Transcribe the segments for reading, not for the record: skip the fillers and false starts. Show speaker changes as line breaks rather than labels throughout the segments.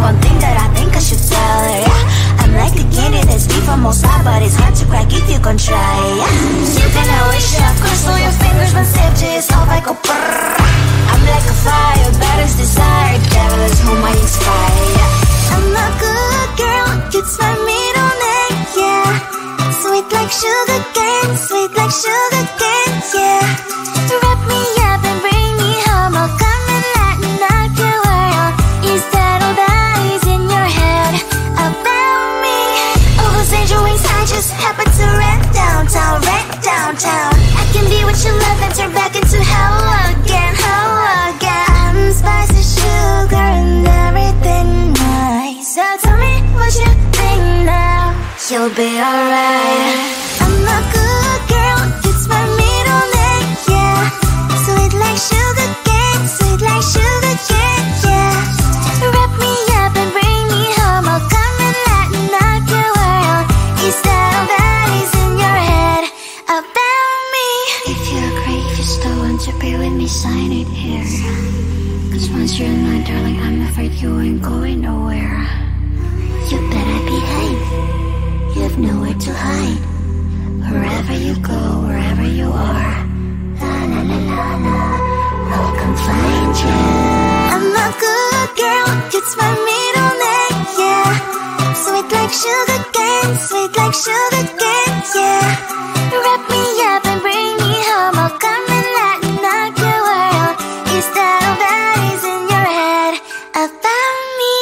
one thing that I think I should tell her, yeah. I'm like the candy that's deep from most high, but it's hard to crack if you gon' try, yeah. You can wish you have crystal your fingers, but sip to yourself like a brrr. I'm like a fire, bad as desire, devil is whom I inspire, yeah. I'm a good girl, it's my middle name, yeah. Sweet like sugar cane, sweet like sugar cane, yeah. Wrap me up and bring me home, I'll come and lighten up your world. Is that all that is in your head about me? Oh, those angel wings, I just happen to rent downtown, I can be what you love and turn back into hell again, I'm spicy sugar and everything nice. So tell me what you think now, you'll be alright. I'm a good girl, it's my middle name, yeah. Sweet like sugar cane, sweet like sugar cane, yeah. Wrap me up and bring me home, I'll come and lighten up your world. Is that all that is in your head about me? If you agree, if you still want to be with me, sign it here. Cause once you're in line, darling, I'm afraid you ain't going nowhere. You better behave, you have nowhere to hide. Wherever you go, wherever you are, la la la la la, I'll come find you. I'm a good girl, it's my middle name, yeah. Sweet like sugar cane, sweet like sugar cane, yeah. Wrap me up and bring me home, I'll come and lighten up your world. Is that all that is in your head about me?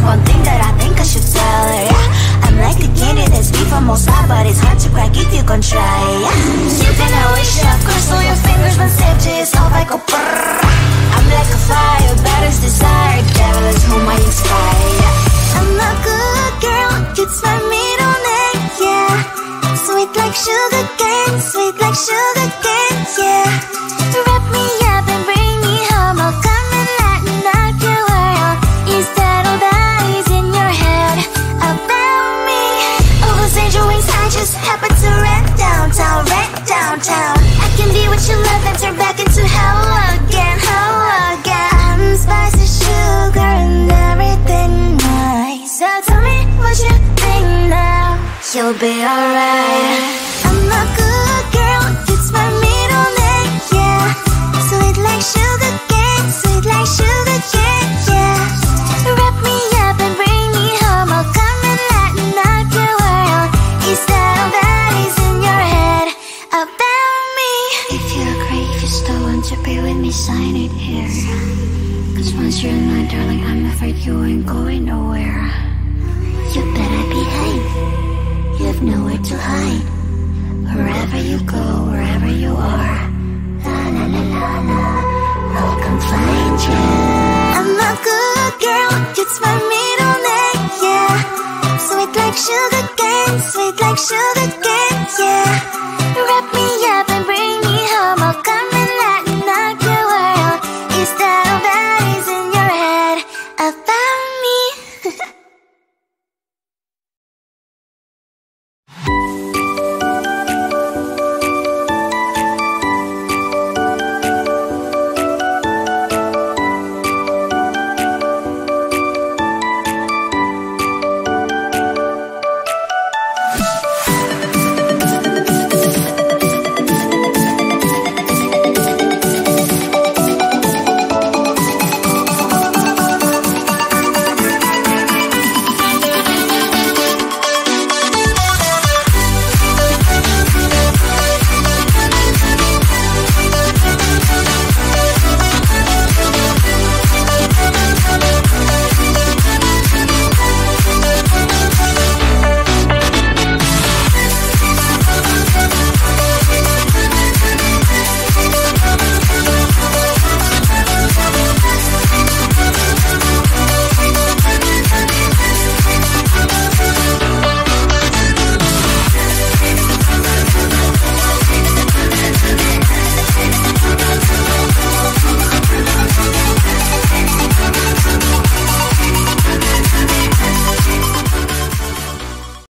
one thing that I think I should tell her, yeah. I'm like a candy that's deep from most high, but it's hard to crack if you can try, yeah. You can always shove crystal your fingers when savages all like a brrr. I'm like a fire, bad as desire, devil is whom I inspire, yeah. I'm a good girl, it's my middle name, yeah. Sweet like sugar cane, sweet like sugar cane, yeah. Wrap me up and bring me home, I'll come and lighten up your world. Is that all that is in your head about me? Oh, those angel wings, I just happen to rent downtown, I can be what you love and turn back into hell again, I'm spicy sugar and everything nice. So tell me what you think now, you'll be alright. I'm a good girl, it's my middle name, yeah. Sweet like sugar cane, sweet like sugar cane, yeah. Wrap me up and bring me home, I'll come and lighten up your world. Is that all that is in your head about me? If you agree, if you still want to be with me, sign it here. Cause once you're in my darling, I'm afraid you ain't going nowhere. You better behave, you have nowhere to hide. Wherever you go, wherever you are, la la la la la, I'll come find you. I'm a good girl, it's my middle name, yeah. Sweet like sugar cane, sweet like sugar cane.